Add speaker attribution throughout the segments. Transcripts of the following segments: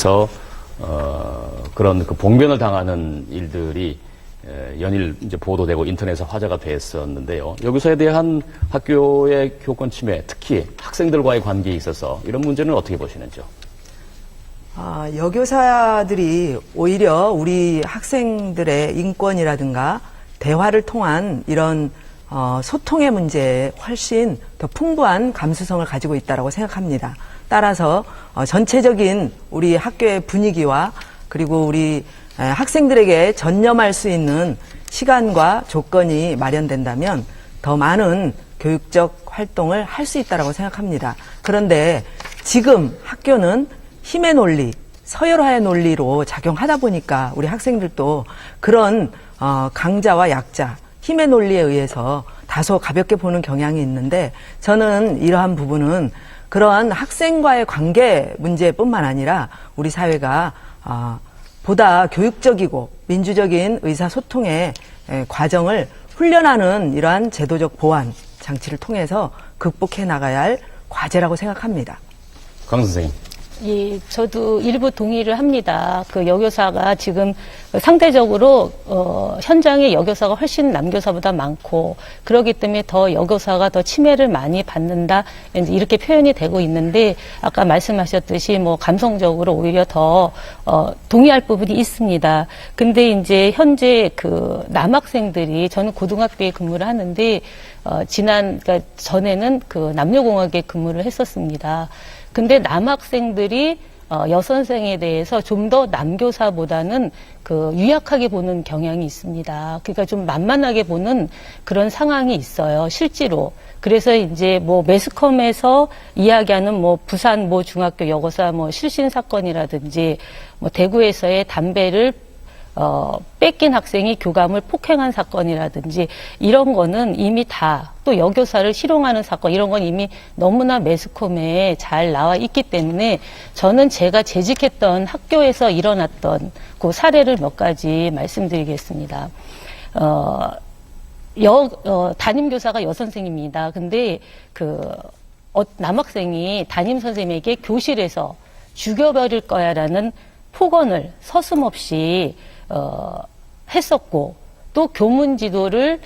Speaker 1: 학교에서 그런 그 봉변을 당하는 일들이 연일 이제 보도되고 인터넷에 화제가 됐었는데요. 여기서에 대한 학교의 교권 침해, 특히 학생들과의 관계에 있어서 이런 문제는 어떻게 보시는지요?
Speaker 2: 여교사들이 오히려 우리 학생들의 인권이라든가 대화를 통한 이런 소통의 문제에 훨씬 더 풍부한 감수성을 가지고 있다고 생각합니다. 따라서 전체적인 우리 학교의 분위기와 그리고 우리 학생들에게 전념할 수 있는 시간과 조건이 마련된다면 더 많은 교육적 활동을 할 수 있다고 생각합니다. 그런데 지금 학교는 힘의 논리, 서열화의 논리로 작용하다 보니까 우리 학생들도 그런 강자와 약자, 힘의 논리에 의해서 다소 가볍게 보는 경향이 있는데 저는 이러한 부분은 그러한 학생과의 관계 문제뿐만 아니라 우리 사회가 보다 교육적이고 민주적인 의사소통의 과정을 훈련하는 이러한 제도적 보완 장치를 통해서 극복해 나가야 할 과제라고 생각합니다.
Speaker 1: 강 선생님.
Speaker 3: 예, 저도 일부 동의를 합니다. 그 여교사가 지금 상대적으로 현장에 여교사가 훨씬 남교사보다 많고 그렇기 때문에 더 여교사가 더 침해를 많이 받는다 이렇게 표현이 되고 있는데 아까 말씀하셨듯이 뭐 감성적으로 오히려 더 동의할 부분이 있습니다. 근데 이제 현재 그 남학생들이 저는 고등학교에 근무를 하는데 그러니까 전에는 그 남녀공학에 근무를 했었습니다. 근데 남학생들이 여선생에 대해서 좀 더 남교사보다는 그 유약하게 보는 경향이 있습니다. 그러니까 좀 만만하게 보는 그런 상황이 있어요, 실제로. 그래서 이제 뭐 매스컴에서 이야기하는 뭐 부산 모 중학교 여고사 뭐 실신 사건이라든지 뭐 대구에서의 담배를 뺏긴 학생이 교감을 폭행한 사건이라든지 이런 거는 이미 다 또 여교사를 희롱하는 사건 이런 건 이미 너무나 매스컴에 잘 나와 있기 때문에 저는 제가 재직했던 학교에서 일어났던 그 사례를 몇 가지 말씀드리겠습니다. 담임교사가 여선생입니다. 근데 남학생이 담임선생님에게 교실에서 죽여버릴 거야라는 폭언을 서슴없이 했었고 또 교문 지도를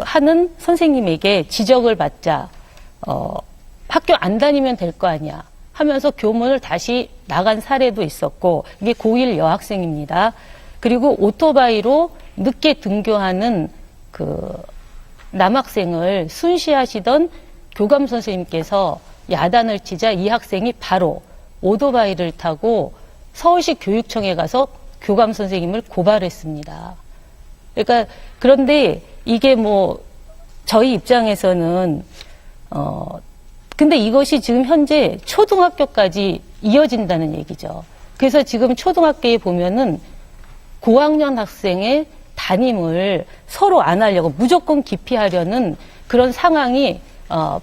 Speaker 3: 하는 선생님에게 지적을 받자 학교 안 다니면 될 거 아니야 하면서 교문을 다시 나간 사례도 있었고 이게 고1 여학생입니다. 그리고 오토바이로 늦게 등교하는 남학생을 순시하시던 교감 선생님께서 야단을 치자 이 학생이 바로 오토바이를 타고 서울시 교육청에 가서 교감 선생님을 고발했습니다. 그러니까 그런데 이게 뭐 저희 입장에서는 근데 이것이 지금 현재 초등학교까지 이어진다는 얘기죠. 그래서 지금 초등학교에 보면은 고학년 학생의 담임을 서로 안 하려고 무조건 기피하려는 그런 상황이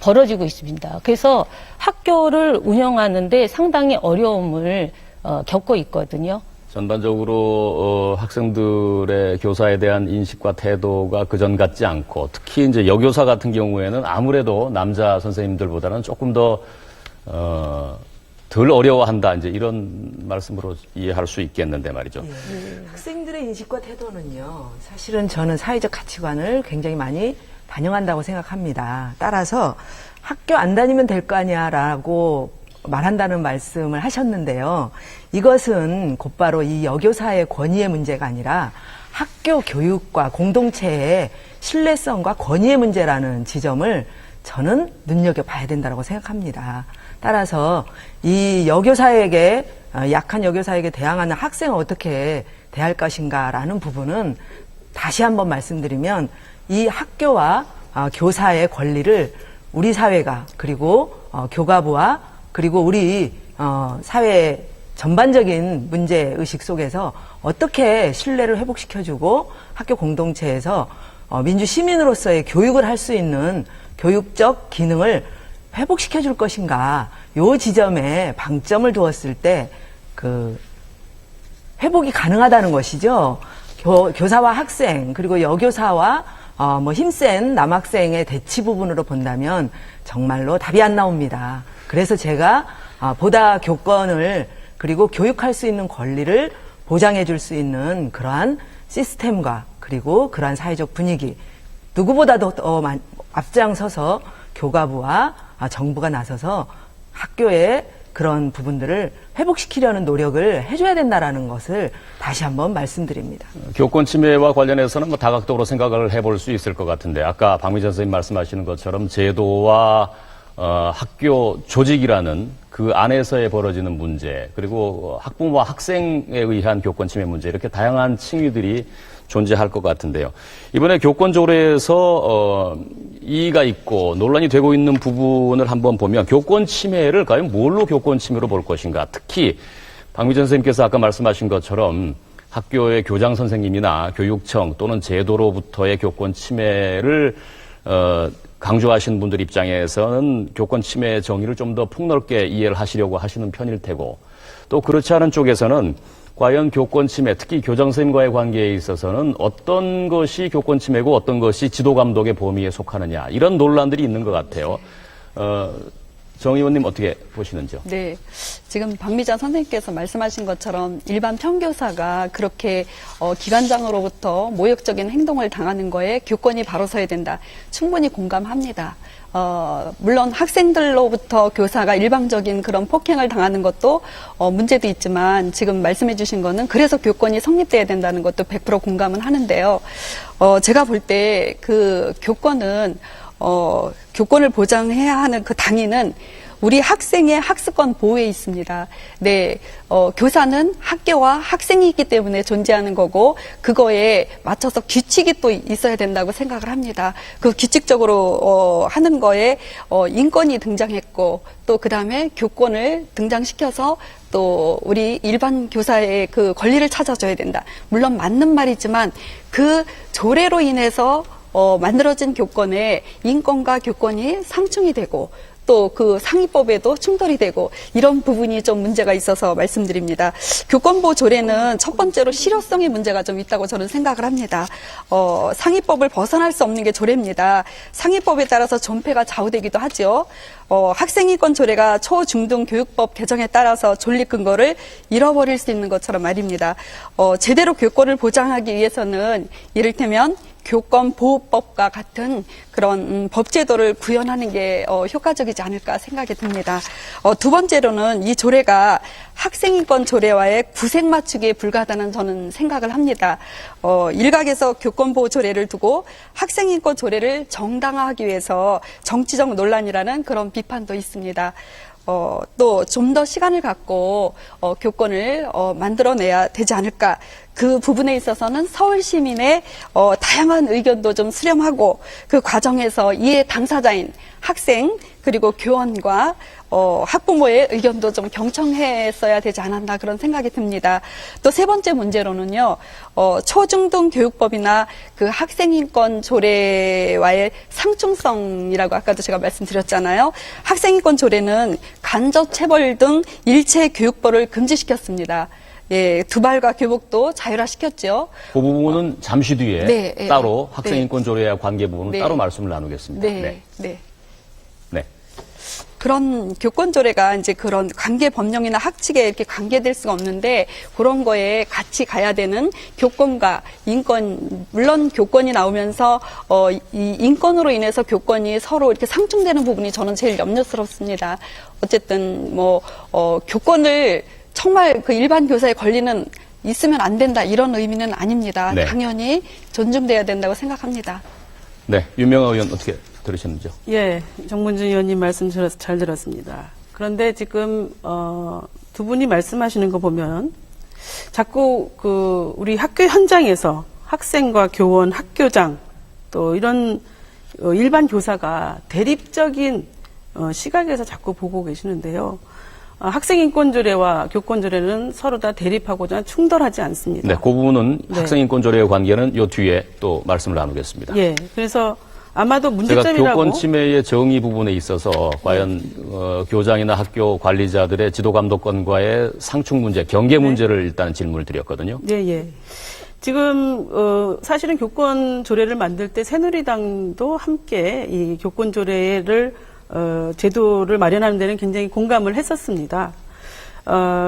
Speaker 3: 벌어지고 있습니다. 그래서 학교를 운영하는데 상당히 어려움을 겪고 있거든요.
Speaker 1: 전반적으로 학생들의 교사에 대한 인식과 태도가 그전 같지 않고 특히 이제 여교사 같은 경우에는 아무래도 남자 선생님들보다는 조금 더 덜 어려워한다 이제 이런 말씀으로 이해할 수 있겠는데 말이죠.
Speaker 2: 학생들의 인식과 태도는요, 사실은 저는 사회적 가치관을 굉장히 많이 반영한다고 생각합니다. 따라서 학교 안 다니면 될 거 아니야라고 말한다는 말씀을 하셨는데요. 이것은 곧바로 이 여교사의 권위의 문제가 아니라 학교 교육과 공동체의 신뢰성과 권위의 문제라는 지점을 저는 눈여겨봐야 된다고 생각합니다. 따라서 이 여교사에게 약한 여교사에게 대항하는 학생을 어떻게 대할 것인가라는 부분은 다시 한번 말씀드리면 이 학교와 교사의 권리를 우리 사회가 그리고 교가부와 그리고 우리 사회 전반적인 문제의식 속에서 어떻게 신뢰를 회복시켜주고 학교 공동체에서 민주 시민으로서의 교육을 할 수 있는 교육적 기능을 회복시켜줄 것인가 요 지점에 방점을 두었을 때 회복이 가능하다는 것이죠. 교사와 학생 그리고 여교사와 힘센 남학생의 대치 부분으로 본다면 정말로 답이 안 나옵니다. 그래서 제가 보다 교권을 그리고 교육할 수 있는 권리를 보장해 줄 수 있는 그러한 시스템과 그리고 그러한 사회적 분위기, 누구보다도 앞장서서 교가부와 정부가 나서서 학교에 그런 부분들을 회복시키려는 노력을 해줘야 된다라는 것을 다시 한번 말씀드립니다.
Speaker 1: 교권 침해와 관련해서는 뭐 다각도로 생각을 해볼 수 있을 것 같은데, 아까 박미전 선생님 말씀하시는 것처럼 제도와 학교 조직이라는 그 안에서의 벌어지는 문제, 그리고 학부모와 학생에 의한 교권 침해 문제, 이렇게 다양한 층위들이 존재할 것 같은데요. 이번에 교권 조례에서 이의가 있고 논란이 되고 있는 부분을 한번 보면, 교권 침해를 과연 뭘로 교권 침해로 볼 것인가? 특히 박미전 선생님께서 아까 말씀하신 것처럼 학교의 교장 선생님이나 교육청 또는 제도로부터의 교권 침해를 강조하시는 분들 입장에서는 교권 침해 정의를 좀 더 폭넓게 이해를 하시려고 하시는 편일 테고, 또 그렇지 않은 쪽에서는 과연 교권 침해, 특히 교장 선생님과의 관계에 있어서는 어떤 것이 교권 침해고 어떤 것이 지도 감독의 범위에 속하느냐, 이런 논란들이 있는 것 같아요. 정 의원님 어떻게 보시는지요?
Speaker 4: 네. 지금 박미자 선생님께서 말씀하신 것처럼 일반 평교사가 그렇게 기관장으로부터 모욕적인 행동을 당하는 거에 교권이 바로 서야 된다. 충분히 공감합니다. 물론 학생들로부터 교사가 일방적인 그런 폭행을 당하는 것도 문제도 있지만, 지금 말씀해 주신 거는 그래서 교권이 성립돼야 된다는 것도 100% 공감은 하는데요. 제가 볼 때 그 교권은 교권을 보장해야 하는 그 당위는 우리 학생의 학습권 보호에 있습니다. 네, 교사는 학교와 학생이 있기 때문에 존재하는 거고, 그거에 맞춰서 규칙이 또 있어야 된다고 생각을 합니다. 그 규칙적으로 하는 거에 인권이 등장했고, 또 그 다음에 교권을 등장시켜서 또 우리 일반 교사의 그 권리를 찾아줘야 된다. 물론 맞는 말이지만 그 조례로 인해서 만들어진 교권에 인권과 교권이 상충이 되고, 또 그 상위법에도 충돌이 되고, 이런 부분이 좀 문제가 있어서 말씀드립니다. 교권보호 조례는 첫 번째로 실효성의 문제가 좀 있다고 저는 생각을 합니다. 상위법을 벗어날 수 없는 게 조례입니다. 상위법에 따라서 존폐가 좌우되기도 하죠. 학생인권 조례가 초중등 교육법 개정에 따라서 존립 근거를 잃어버릴 수 있는 것처럼 말입니다. 제대로 교권을 보장하기 위해서는 이를테면 교권보호법과 같은 그런 법제도를 구현하는 게 효과적이지 않을까 생각이 듭니다. 두 번째로는 이 조례가 학생인권 조례와의 구색 맞추기에 불과하다는 저는 생각을 합니다. 일각에서 교권보호 조례를 두고 학생인권 조례를 정당화하기 위해서 정치적 논란이라는 그런 비판도 있습니다. 또 좀 더 시간을 갖고 교권을 만들어내야 되지 않을까. 그 부분에 있어서는 서울 시민의 다양한 의견도 좀 수렴하고, 그 과정에서 이해 당사자인 학생 그리고 교원과 학부모의 의견도 좀 경청했어야 되지 않았나, 그런 생각이 듭니다. 또 세 번째 문제로는요, 초중등 교육법이나 그 학생인권 조례와의 상충성이라고 아까도 제가 말씀드렸잖아요. 학생인권 조례는 간접 체벌 등 일체 교육벌을 금지시켰습니다. 예, 두발과 교복도 자율화시켰죠.
Speaker 1: 그 부분은 잠시 뒤에
Speaker 4: 네,
Speaker 1: 따로
Speaker 4: 네,
Speaker 1: 학생인권 조례와 관계 부분은
Speaker 4: 네,
Speaker 1: 따로 말씀을 나누겠습니다.
Speaker 4: 네, 네.
Speaker 1: 네.
Speaker 4: 그런 교권 조례가 이제 그런 관계 법령이나 학칙에 이렇게 관계될 수가 없는데, 그런 거에 같이 가야 되는 교권과 인권, 물론 교권이 나오면서 이 인권으로 인해서 교권이 서로 이렇게 상충되는 부분이 저는 제일 염려스럽습니다. 어쨌든 교권을 정말 그 일반 교사의 권리는 있으면 안 된다, 이런 의미는 아닙니다.
Speaker 1: 네.
Speaker 4: 당연히 존중돼야 된다고 생각합니다.
Speaker 1: 네, 윤명아 의원 어떻게 들으셨는지요?
Speaker 5: 예, 정문준 의원님 말씀 잘 들었습니다. 그런데 지금 두 분이 말씀하시는 거 보면 자꾸 그 우리 학교 현장에서 학생과 교원, 학교장 또 이런 일반 교사가 대립적인 시각에서 자꾸 보고 계시는데요. 학생인권조례와 교권조례는 서로 다 대립하고자 충돌하지 않습니다.
Speaker 1: 네, 그 부분은
Speaker 5: 네.
Speaker 1: 학생인권조례의 관계는 요 뒤에 또 말씀을 나누겠습니다.
Speaker 5: 예, 그래서 아마도
Speaker 1: 제가
Speaker 5: 문제점이라고.
Speaker 1: 교권 침해의 정의 부분에 있어서 과연 교장이나 학교 관리자들의 지도 감독권과의 상충 문제, 경계 문제를 일단 질문을 드렸거든요.
Speaker 5: 예, 예. 지금 사실은 교권 조례를 만들 때 새누리당도 함께 이 교권 조례를 제도를 마련하는 데는 굉장히 공감을 했었습니다.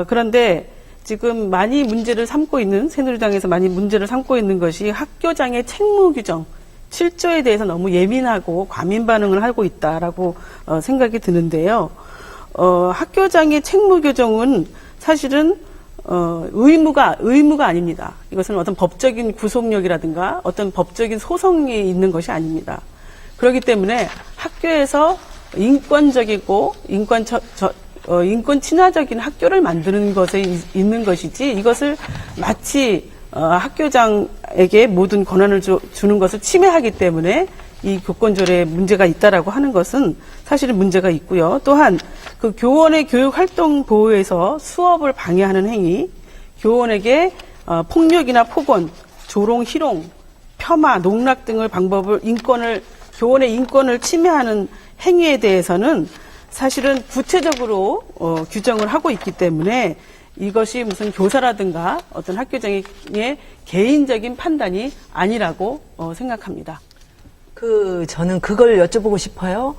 Speaker 5: 그런데 지금 많이 문제를 삼고 있는, 새누리당에서 많이 문제를 삼고 있는 것이 학교장의 책무 규정, 7조에 대해서 너무 예민하고 과민 반응을 하고 있다라고 생각이 드는데요. 학교장의 책무 규정은 사실은 의무가 아닙니다. 이것은 어떤 법적인 구속력이라든가 어떤 법적인 소송이 있는 것이 아닙니다. 그렇기 때문에 학교에서 인권적이고 인권 친화적인 학교를 만드는 것에 있는 것이지, 이것을 마치 학교장에게 모든 권한을 주는 것을 침해하기 때문에 이 교권조례에 문제가 있다라고 하는 것은 사실은 문제가 있고요. 또한 그 교원의 교육 활동 보호에서 수업을 방해하는 행위, 교원에게 폭력이나 폭언, 조롱, 희롱, 폄하, 농락 등의 방법을 교원의 인권을 침해하는 행위에 대해서는 사실은 구체적으로 규정을 하고 있기 때문에 이것이 무슨 교사라든가 어떤 학교장의 개인적인 판단이 아니라고 생각합니다.
Speaker 2: 저는 그걸 여쭤보고 싶어요.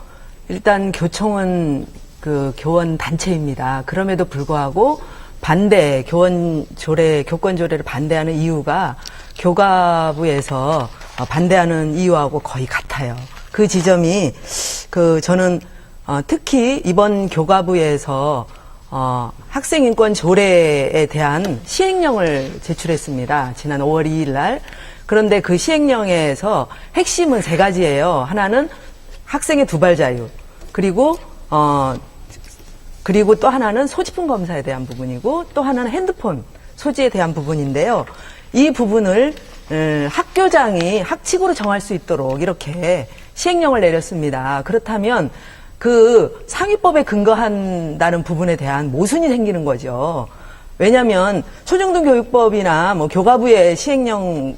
Speaker 2: 일단 교총은 그 교원 단체입니다. 그럼에도 불구하고 교권조례를 반대하는 이유가 교가부에서 반대하는 이유하고 거의 같아요. 그 지점이 저는 특히 이번 교가부에서 학생인권 조례에 대한 시행령을 제출했습니다. 지난 5월 2일 날. 그런데 그 시행령에서 핵심은 3가지예요. 하나는 학생의 두발 자유, 그리고 또 하나는 소지품 검사에 대한 부분이고, 또 하나는 핸드폰 소지에 대한 부분인데요. 이 부분을 학교장이 학칙으로 정할 수 있도록 이렇게 시행령을 내렸습니다. 그렇다면 그 상위법에 근거한다는 부분에 대한 모순이 생기는 거죠. 왜냐하면 초중등 교육법이나 교가부의 시행령에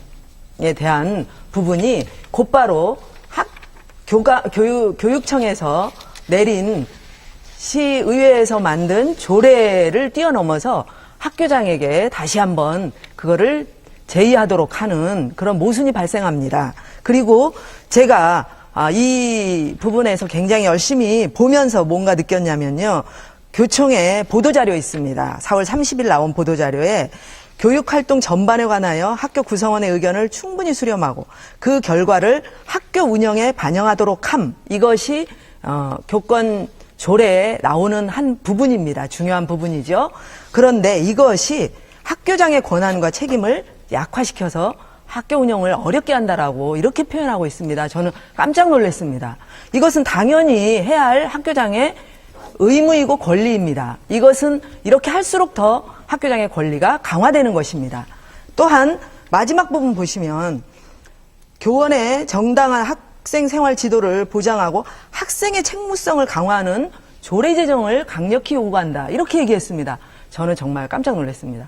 Speaker 2: 대한 부분이 곧바로 교육청에서 내린 시의회에서 만든 조례를 뛰어넘어서 학교장에게 다시 한번 그거를 제의하도록 하는 그런 모순이 발생합니다. 그리고 제가 이 부분에서 굉장히 열심히 보면서 뭔가 느꼈냐면요. 교총에 보도자료 있습니다. 4월 30일 나온 보도자료에 교육활동 전반에 관하여 학교 구성원의 의견을 충분히 수렴하고 그 결과를 학교 운영에 반영하도록 함. 이것이 교권 조례에 나오는 한 부분입니다. 중요한 부분이죠. 그런데 이것이 학교장의 권한과 책임을 약화시켜서 학교 운영을 어렵게 한다라고 이렇게 표현하고 있습니다. 저는 깜짝 놀랐습니다. 이것은 당연히 해야 할 학교장의 의무이고 권리입니다. 이것은 이렇게 할수록 더 학교장의 권리가 강화되는 것입니다. 또한 마지막 부분 보시면 교원의 정당한 학생 생활 지도를 보장하고 학생의 책무성을 강화하는 조례 제정을 강력히 요구한다. 이렇게 얘기했습니다. 저는 정말 깜짝 놀랐습니다.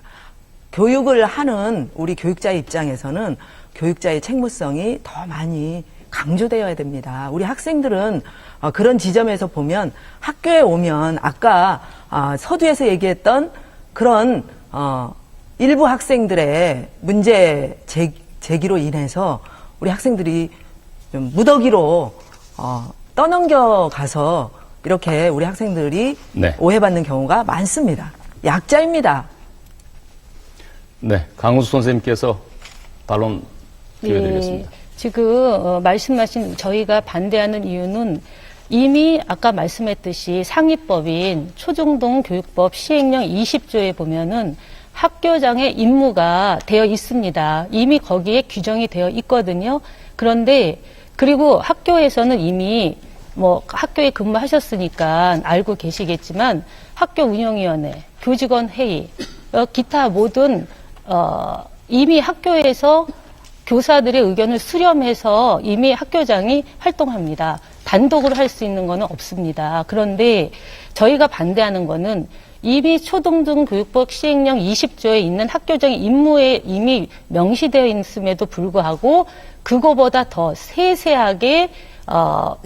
Speaker 2: 교육을 하는 우리 교육자의 입장에서는 교육자의 책무성이 더 많이 강조되어야 됩니다. 우리 학생들은 그런 지점에서 보면 학교에 오면 아까 서두에서 얘기했던 그런 일부 학생들의 문제 제기로 인해서 우리 학생들이 좀 무더기로 떠넘겨 가서 이렇게 우리 학생들이
Speaker 1: 네.
Speaker 2: 오해받는 경우가 많습니다. 약자입니다.
Speaker 1: 네, 강우수 선생님께서 반론 기회드리겠습니다.
Speaker 3: 지금 말씀하신 저희가 반대하는 이유는 이미 아까 말씀했듯이 상위법인 초중등 교육법 시행령 20조에 보면은 학교장의 임무가 되어 있습니다. 이미 거기에 규정이 되어 있거든요. 그런데 그리고 학교에서는 이미 학교에 근무하셨으니까 알고 계시겠지만 학교 운영위원회, 교직원 회의, 기타 모든 이미 학교에서 교사들의 의견을 수렴해서 이미 학교장이 활동합니다. 단독으로 할 수 있는 거는 없습니다. 그런데 저희가 반대하는 거는 이미 초등등 교육법 시행령 20조에 있는 학교장의 임무에 이미 명시되어 있음에도 불구하고 그거보다 더 세세하게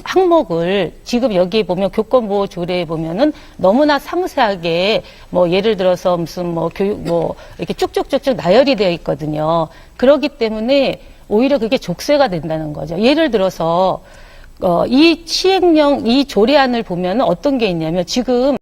Speaker 3: 항목을 지금 여기 보면 교권보호 조례에 보면은 너무나 상세하게 예를 들어서 무슨 교육 이렇게 쭉쭉쭉쭉 나열이 되어 있거든요. 그렇기 때문에 오히려 그게 족쇄가 된다는 거죠. 예를 들어서 이 시행령 이 조례안을 보면은 어떤 게 있냐면 지금